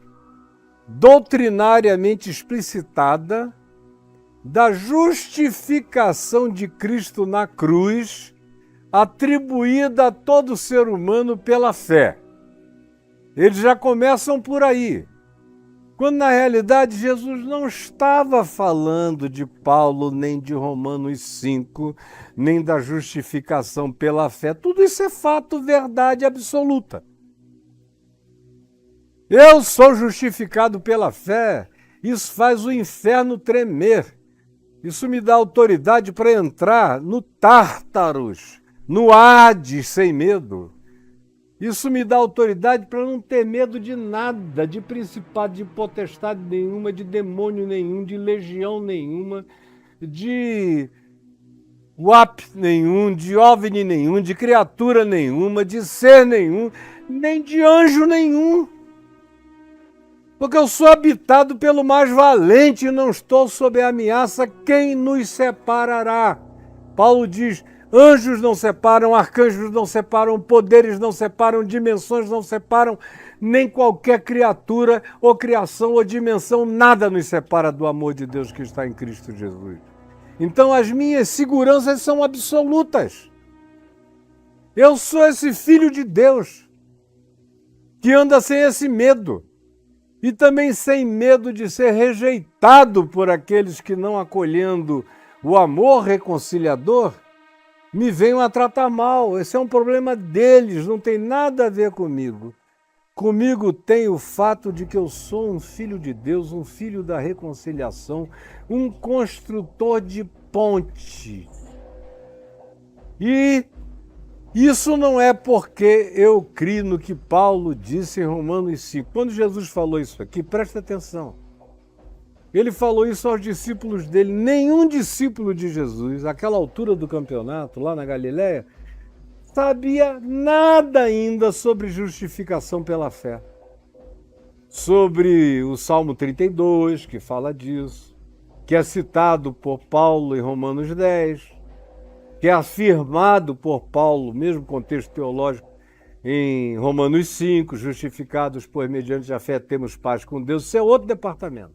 doutrinariamente explicitada, da justificação de Cristo na cruz, atribuída a todo ser humano pela fé. Eles já começam por aí. Quando na realidade Jesus não estava falando de Paulo, nem de Romanos 5, nem da justificação pela fé. Tudo isso é fato, verdade absoluta. Eu sou justificado pela fé. Isso faz o inferno tremer. Isso me dá autoridade para entrar no Tártaros, no Hades sem medo. Isso me dá autoridade para não ter medo de nada, de principado, de potestade nenhuma, de demônio nenhum, de legião nenhuma, de WAP nenhum, de OVNI nenhum, de criatura nenhuma, de ser nenhum, nem de anjo nenhum. Porque eu sou habitado pelo mais valente e não estou sob a ameaça. Quem nos separará? Paulo diz, anjos não separam, arcanjos não separam, poderes não separam, dimensões não separam, nem qualquer criatura ou criação ou dimensão, nada nos separa do amor de Deus que está em Cristo Jesus. Então as minhas seguranças são absolutas. Eu sou esse filho de Deus que anda sem esse medo. E também sem medo de ser rejeitado por aqueles que, não acolhendo o amor reconciliador, me venham a tratar mal. Esse é um problema deles, não tem nada a ver comigo. Comigo tem o fato de que eu sou um filho de Deus, um filho da reconciliação, um construtor de ponte. E isso não é porque eu crio no que Paulo disse em Romanos 5. Quando Jesus falou isso aqui, presta atenção. Ele falou isso aos discípulos dele. Nenhum discípulo de Jesus, àquela altura do campeonato, lá na Galileia, sabia nada ainda sobre justificação pela fé. Sobre o Salmo 32, que fala disso, que é citado por Paulo em Romanos 10, que é afirmado por Paulo, mesmo contexto teológico, em Romanos 5, justificados, pois mediante a fé temos paz com Deus. Isso é outro departamento.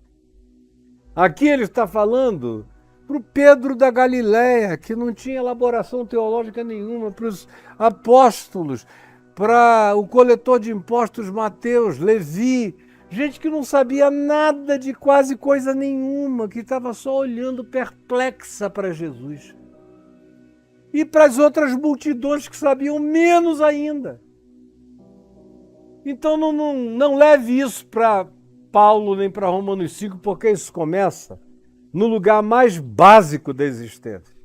Aqui ele está falando para o Pedro da Galileia, que não tinha elaboração teológica nenhuma, para os apóstolos, para o coletor de impostos Mateus, Levi, gente que não sabia nada de quase coisa nenhuma, que estava só olhando perplexa para Jesus. E para as outras multidões que sabiam menos ainda. Então não leve isso para Paulo nem para Romanos 5, porque isso começa no lugar mais básico da existência.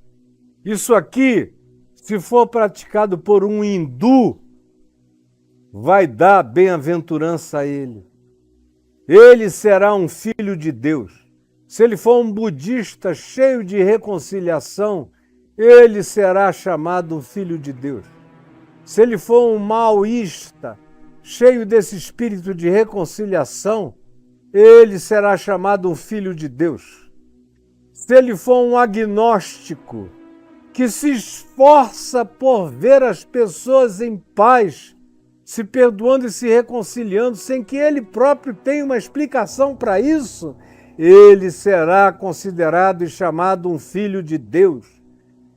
Isso aqui, se for praticado por um hindu, vai dar bem-aventurança a ele. Ele será um filho de Deus. Se ele for um budista cheio de reconciliação, ele será chamado um filho de Deus. Se ele for um maoísta, cheio desse espírito de reconciliação, ele será chamado um filho de Deus. Se ele for um agnóstico, que se esforça por ver as pessoas em paz, se perdoando e se reconciliando, sem que ele próprio tenha uma explicação para isso, ele será considerado e chamado um filho de Deus.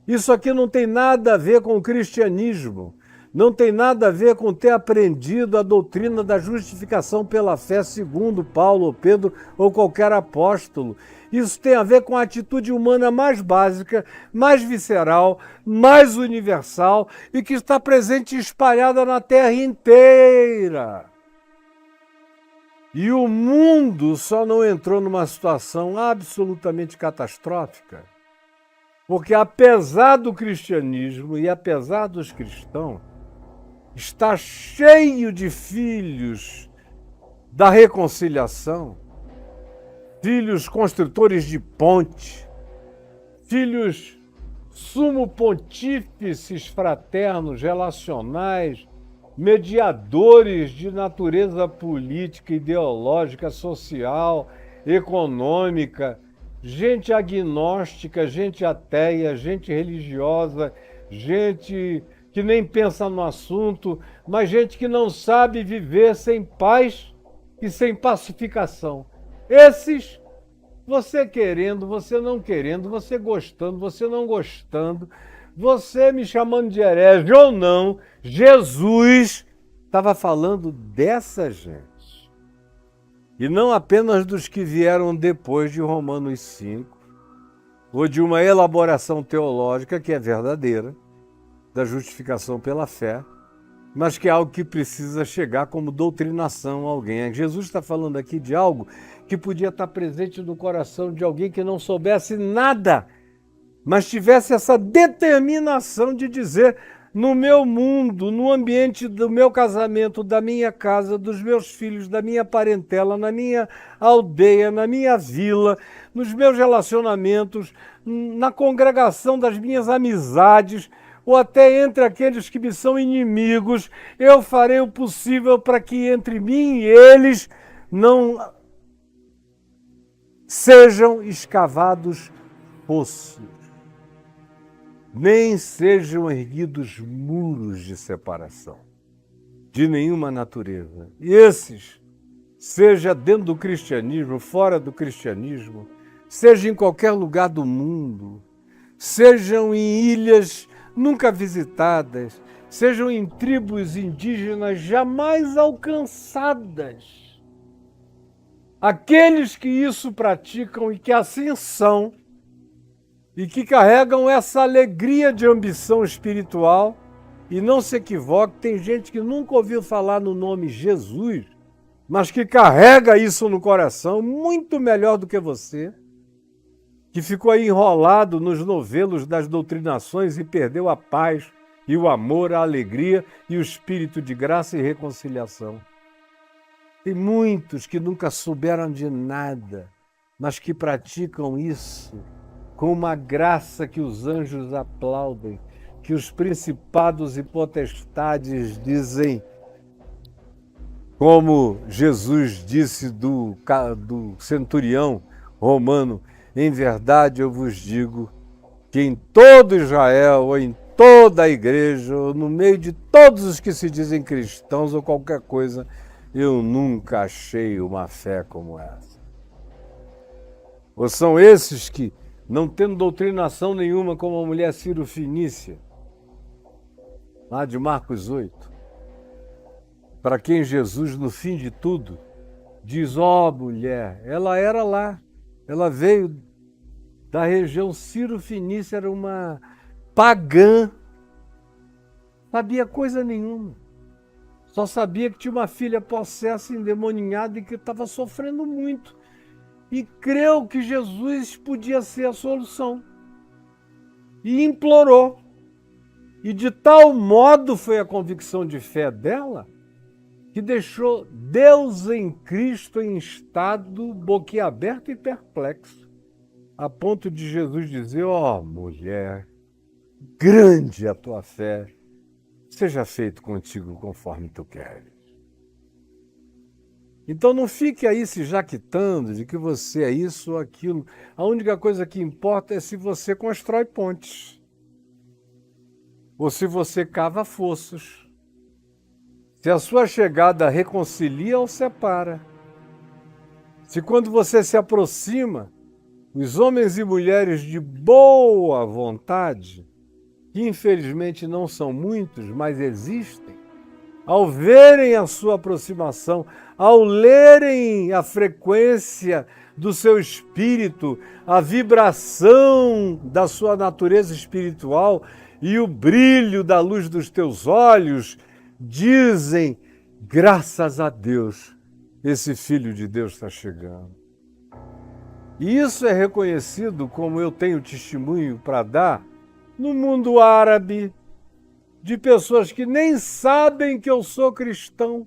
Isso aqui não tem nada a ver com o cristianismo, não tem nada a ver com ter aprendido a doutrina da justificação pela fé, segundo Paulo ou Pedro ou qualquer apóstolo. Isso tem a ver com a atitude humana mais básica, mais visceral, mais universal e que está presente e espalhada na Terra inteira. E o mundo só não entrou numa situação absolutamente catastrófica, porque apesar do cristianismo e apesar dos cristãos, está cheio de filhos da reconciliação, filhos construtores de ponte, filhos sumo pontífices fraternos, relacionais, mediadores de natureza política, ideológica, social, econômica, gente agnóstica, gente ateia, gente religiosa, gente que nem pensa no assunto, mas gente que não sabe viver sem paz e sem pacificação. Esses, você querendo, você não querendo, você gostando, você não gostando, você me chamando de herege ou não, Jesus estava falando dessa gente. E não apenas dos que vieram depois de Romanos 5, ou de uma elaboração teológica que é verdadeira, da justificação pela fé, mas que é algo que precisa chegar como doutrinação a alguém. Jesus está falando aqui de algo que podia estar presente no coração de alguém que não soubesse nada, mas tivesse essa determinação de dizer: no meu mundo, no ambiente do meu casamento, da minha casa, dos meus filhos, da minha parentela, na minha aldeia, na minha vila, nos meus relacionamentos, na congregação das minhas amizades, ou até entre aqueles que me são inimigos, eu farei o possível para que entre mim e eles não sejam escavados poços, nem sejam erguidos muros de separação, de nenhuma natureza. E esses, seja dentro do cristianismo, fora do cristianismo, seja em qualquer lugar do mundo, sejam em ilhas nunca visitadas, sejam em tribos indígenas jamais alcançadas. Aqueles que isso praticam e que assim são, e que carregam essa alegria de ambição espiritual, e não se equivoque, tem gente que nunca ouviu falar no nome Jesus, mas que carrega isso no coração muito melhor do que você, que ficou aí enrolado nos novelos das doutrinações e perdeu a paz e o amor, a alegria e o espírito de graça e reconciliação. Tem muitos que nunca souberam de nada, mas que praticam isso com uma graça que os anjos aplaudem, que os principados e potestades dizem, como Jesus disse do centurião romano: em verdade eu vos digo que em todo Israel, ou em toda a igreja, ou no meio de todos os que se dizem cristãos ou qualquer coisa, eu nunca achei uma fé como essa. Ou são esses que, não tendo doutrinação nenhuma, como a mulher Ciro-Fenícia, lá de Marcos 8, para quem Jesus, no fim de tudo, diz: ó mulher, ela era lá, ela veio da região Ciro-Fenícia, era uma pagã, sabia coisa nenhuma, só sabia que tinha uma filha possessa, endemoninhada e que estava sofrendo muito. E creu que Jesus podia ser a solução. E implorou. E de tal modo foi a convicção de fé dela, que deixou Deus em Cristo em estado boquiaberto e perplexo, a ponto de Jesus dizer: ó mulher, grande a tua fé, seja feito contigo conforme tu queres. Então não fique aí se jaquitando de que você é isso ou aquilo. A única coisa que importa é se você constrói pontes, ou se você cava fossos, se a sua chegada reconcilia ou separa, se quando você se aproxima, os homens e mulheres de boa vontade que infelizmente não são muitos, mas existem, ao verem a sua aproximação, ao lerem a frequência do seu espírito, a vibração da sua natureza espiritual e o brilho da luz dos teus olhos, dizem: graças a Deus, esse Filho de Deus está chegando. E isso é reconhecido, como eu tenho testemunho para dar, no mundo árabe, de pessoas que nem sabem que eu sou cristão,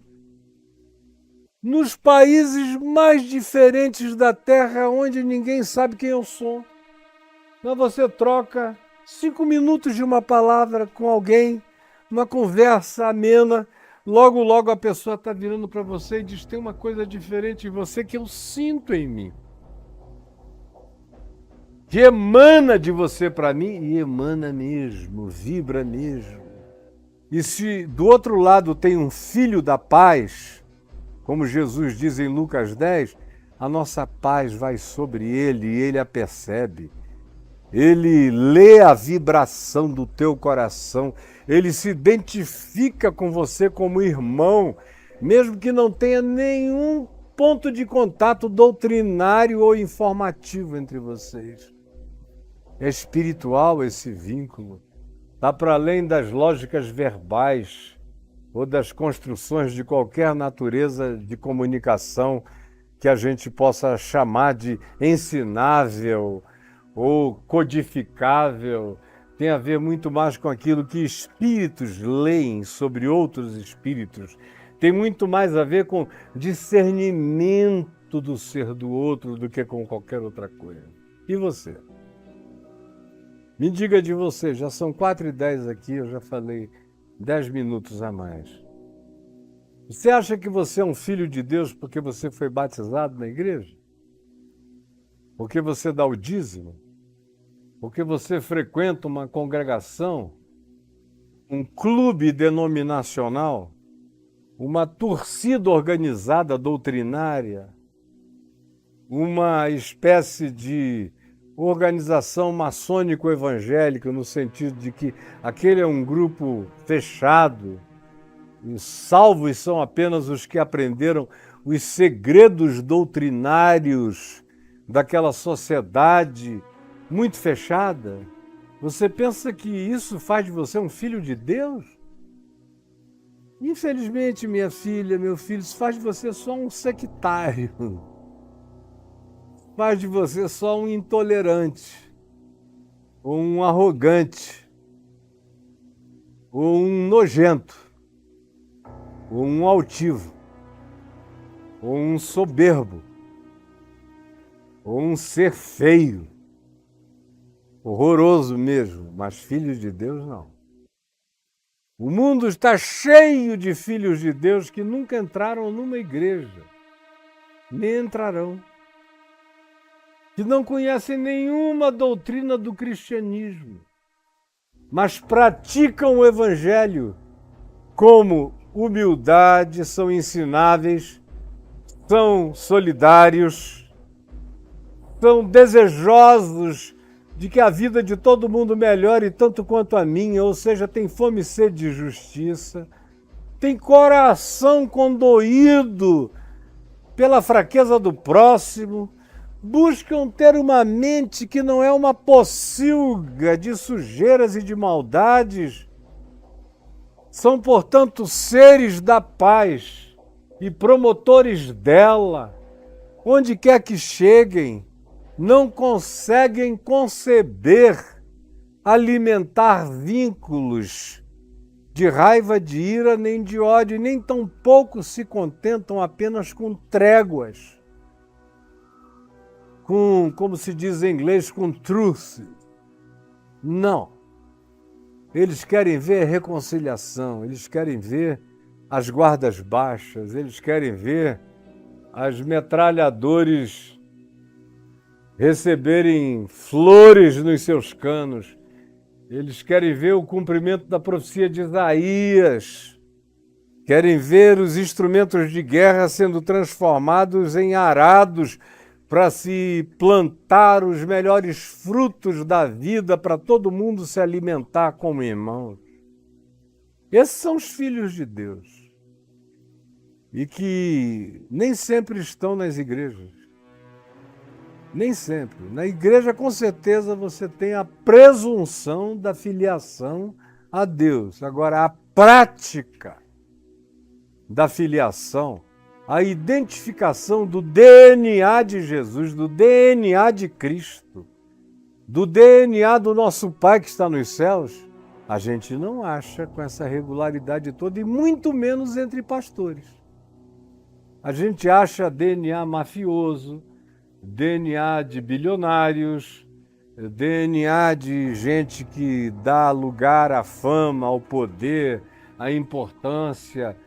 nos países mais diferentes da Terra, onde ninguém sabe quem eu sou. Mas você troca 5 minutos de uma palavra com alguém, uma conversa amena, logo a pessoa está virando para você e diz: tem uma coisa diferente em você que eu sinto em mim, que emana de você para mim, e emana mesmo, vibra mesmo. E se do outro lado tem um filho da paz, como Jesus diz em Lucas 10, a nossa paz vai sobre ele e ele a percebe. Ele lê a vibração do teu coração, ele se identifica com você como irmão, mesmo que não tenha nenhum ponto de contato doutrinário ou informativo entre vocês. É espiritual esse vínculo, está para além das lógicas verbais ou das construções de qualquer natureza de comunicação que a gente possa chamar de ensinável ou codificável. Tem a ver muito mais com aquilo que espíritos leem sobre outros espíritos. Tem muito mais a ver com discernimento do ser do outro do que com qualquer outra coisa. E você? Me diga de você, já são 4h10 aqui, eu já falei 10 minutos a mais. Você acha que você é um filho de Deus porque você foi batizado na igreja? Porque você dá o dízimo? Porque você frequenta uma congregação, um clube denominacional, uma torcida organizada doutrinária, uma espécie de organização maçônico-evangélica, no sentido de que aquele é um grupo fechado, e salvos são apenas os que aprenderam os segredos doutrinários daquela sociedade muito fechada. Você pensa que isso faz de você um filho de Deus? Infelizmente, minha filha, meu filho, isso faz de você só um sectário. Faz de você só um intolerante, ou um arrogante, ou um nojento, ou um altivo, ou um soberbo, ou um ser feio, horroroso mesmo, mas filho de Deus não. O mundo está cheio de filhos de Deus que nunca entraram numa igreja, nem entrarão, que não conhecem nenhuma doutrina do cristianismo, mas praticam o evangelho como humildade, são ensináveis, são solidários, são desejosos de que a vida de todo mundo melhore tanto quanto a minha, ou seja, tem fome e sede de justiça, tem coração condoído pela fraqueza do próximo, buscam ter uma mente que não é uma pocilga de sujeiras e de maldades. São, portanto, seres da paz e promotores dela. Onde quer que cheguem, não conseguem conceber, alimentar vínculos de raiva, de ira, nem de ódio, nem tampouco se contentam apenas com tréguas. Como se diz em inglês, com truce. Não. Eles querem ver reconciliação, eles querem ver as guardas baixas, eles querem ver as metralhadores receberem flores nos seus canos. Eles querem ver o cumprimento da profecia de Isaías. Querem ver os instrumentos de guerra sendo transformados em arados para se plantar os melhores frutos da vida, para todo mundo se alimentar como irmãos. Esses são os filhos de Deus. E que nem sempre estão nas igrejas. Nem sempre. Na igreja, com certeza, você tem a presunção da filiação a Deus. Agora, a prática da filiação, a identificação do DNA de Jesus, do DNA de Cristo, do DNA do nosso Pai que está nos céus, a gente não acha com essa regularidade toda, e muito menos entre pastores. A gente acha DNA mafioso, DNA de bilionários, DNA de gente que dá lugar à fama, ao poder, à importância,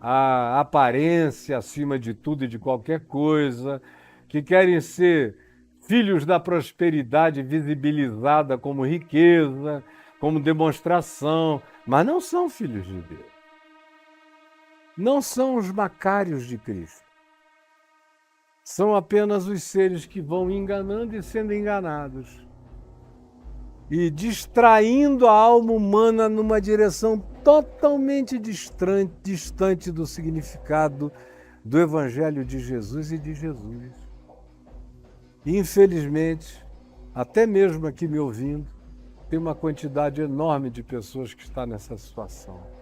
à aparência acima de tudo e de qualquer coisa, que querem ser filhos da prosperidade visibilizada como riqueza, como demonstração, mas não são filhos de Deus. Não são os macários de Cristo. São apenas os seres que vão enganando e sendo enganados. E distraindo a alma humana numa direção totalmente distante do significado do Evangelho de Jesus e de Jesus. E, infelizmente, até mesmo aqui me ouvindo, tem uma quantidade enorme de pessoas que está nessa situação.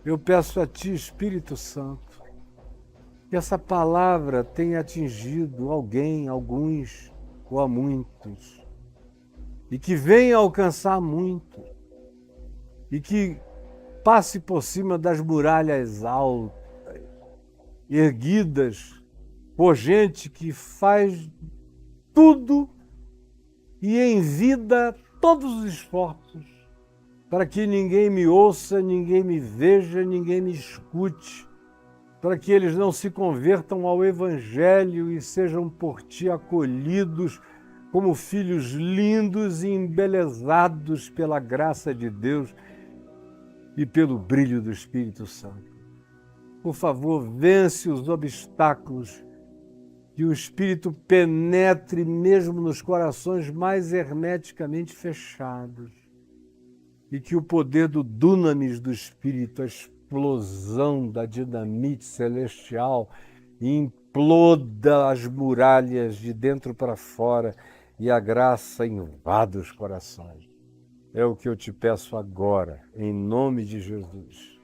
Eu peço a Ti, Espírito Santo, que essa palavra tenha atingido alguém, alguns ou a muitos, e que venha alcançar muito, e que passe por cima das muralhas altas, erguidas por gente que faz tudo e envida todos os esforços para que ninguém me ouça, ninguém me veja, ninguém me escute, para que eles não se convertam ao Evangelho e sejam por Ti acolhidos como filhos lindos e embelezados pela graça de Deus e pelo brilho do Espírito Santo. Por favor, vence os obstáculos, que o Espírito penetre mesmo nos corações mais hermeticamente fechados e que o poder do dunamis do Espírito, a explosão da dinamite celestial, imploda as muralhas de dentro para fora e a graça invada os corações. É o que eu te peço agora, em nome de Jesus.